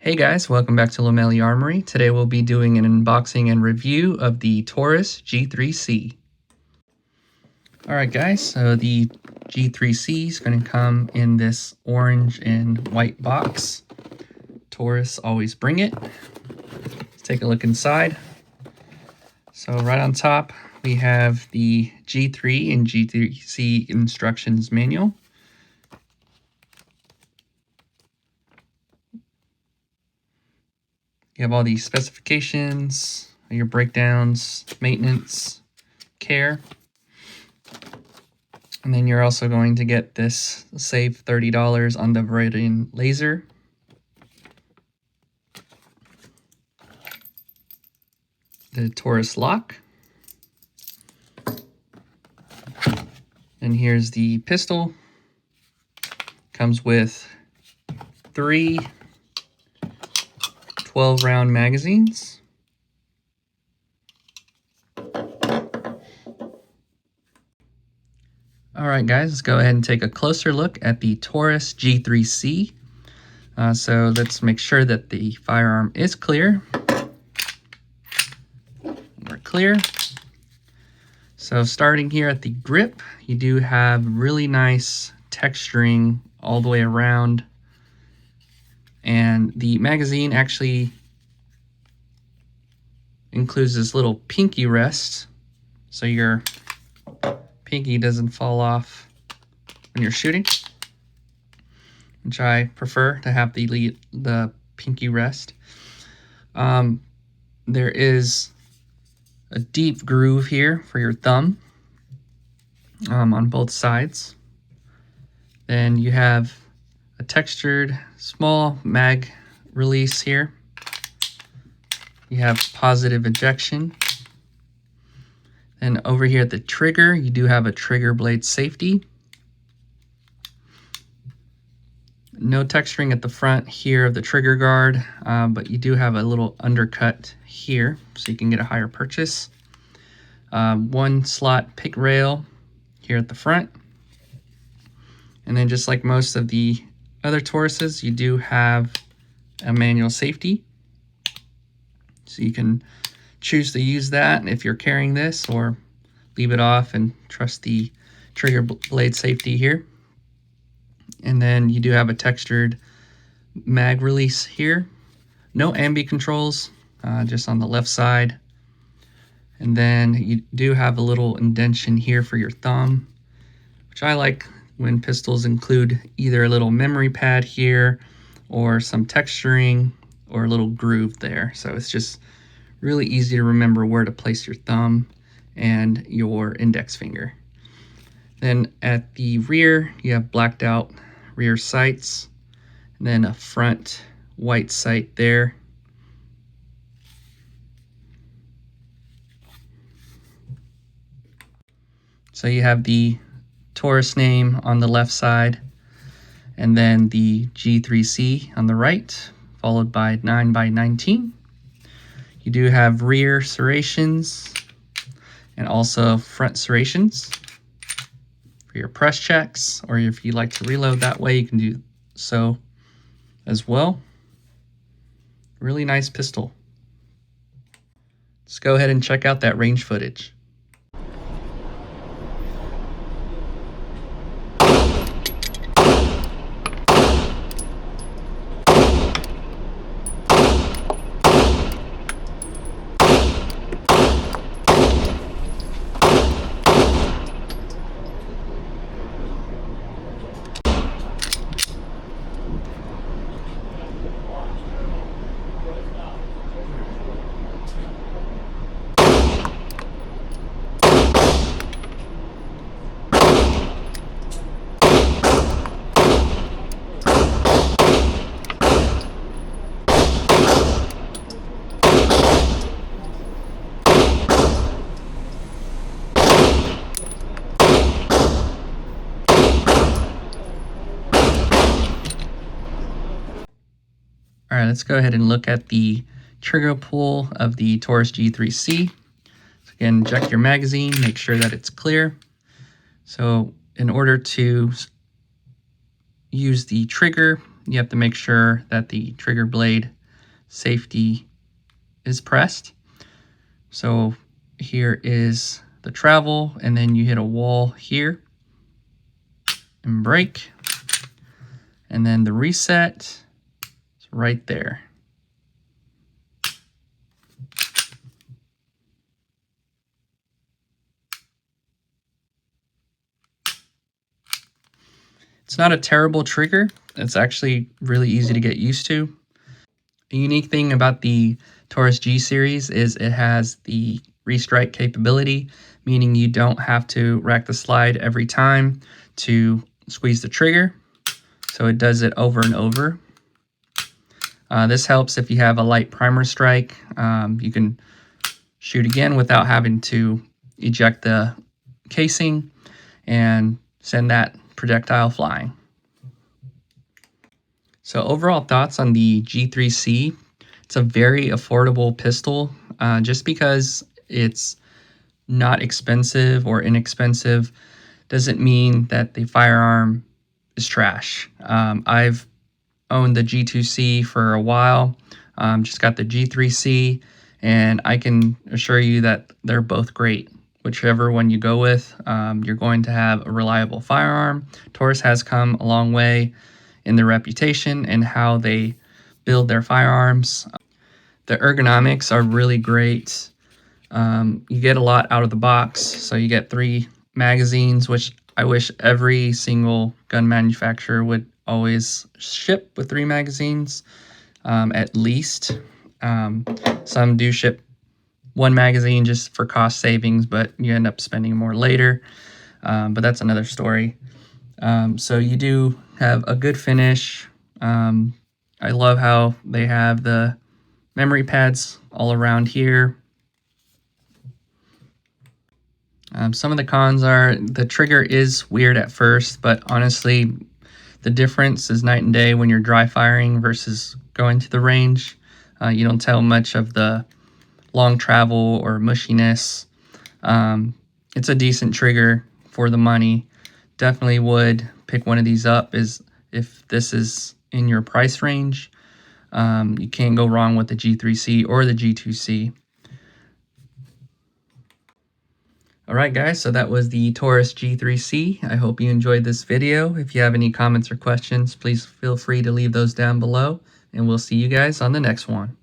Hey guys, welcome back to Lamelli Armory. Today we'll be doing an unboxing and review of the Taurus G3C. Alright guys, so the G3C is going to come in this orange and white box. Taurus always bring it. Let's take a look inside. So right on top we have the G3 and G3C instructions manual. You have all these specifications, your breakdowns, maintenance, care. And then you're also going to get this save $30 on the Viridian laser. The Taurus lock. And here's the pistol. Comes with 3 12-round magazines. Alright guys, let's go ahead and take a closer look at the Taurus G3C. So let's make sure that the firearm is clear. We're clear. So starting here at the grip, you do have really nice texturing all the way around. And the magazine actually includes this little pinky rest, so your pinky doesn't fall off when you're shooting, which I prefer to have the pinky rest. There is a deep groove here for your thumb on both sides. Then you have a textured small mag release here. You have positive ejection. And over here at the trigger, you do have a trigger blade safety. No texturing at the front here of the trigger guard, but you do have a little undercut here, so you can get a higher purchase. 1 slot pick rail here at the front. And then just like most of the other Tauruses, you do have a manual safety. So you can choose to use that if you're carrying this, or leave it off and trust the trigger blade safety here. And then you do have a textured mag release here. No ambi controls, just on the left side. And then you do have a little indentation here for your thumb, which I like when pistols include either a little memory pad here or some texturing or a little groove there. So it's just really easy to remember where to place your thumb and your index finger. Then at the rear, you have blacked out rear sights, and then a front white sight there. So you have the Taurus name on the left side, and then the G3C on the right, followed by 9x19. You do have rear serrations and also front serrations for your press checks, or if you like to reload that way, you can do so as well. Really nice pistol. Let's go ahead and check out that range footage. All right, let's go ahead and look at the trigger pull of the Taurus G3C. So again, check your magazine, make sure that it's clear. So in order to use the trigger, you have to make sure that the trigger blade safety is pressed. So here is the travel, and then you hit a wall here and brake, and then the reset is right there. It's not a terrible trigger. It's actually really easy to get used to. The unique thing about the Taurus G series is it has the restrike capability, meaning you don't have to rack the slide every time to squeeze the trigger. So it does it over and over. This helps if you have a light primer strike. You can shoot again without having to eject the casing and send that projectile flying. So overall thoughts on the G3C. It's a very affordable pistol just because it's not expensive or inexpensive doesn't mean that the firearm is trash. I've owned the G2C for a while, just got the G3C, and I can assure you that they're both great. Whichever one you go with, you're going to have a reliable firearm. Taurus has come a long way in their reputation and how they build their firearms. The ergonomics are really great. You get a lot out of the box. So you get 3 magazines, which I wish every single gun manufacturer would always ship with 3 magazines, at least. Some do ship 1 magazine just for cost savings, but you end up spending more later. But that's another story. So you do have a good finish. I love how they have the memory pads all around here. Some of the cons are the trigger is weird at first, but honestly, the difference is night and day when you're dry firing versus going to the range. You don't tell much of the long travel or mushiness. It's a decent trigger for the money. Definitely would pick one of these up if this is in your price range. You can't go wrong with the G3C or the G2C. Alright guys, so that was the Taurus G3C. I hope you enjoyed this video. If you have any comments or questions, please feel free to leave those down below, and we'll see you guys on the next one.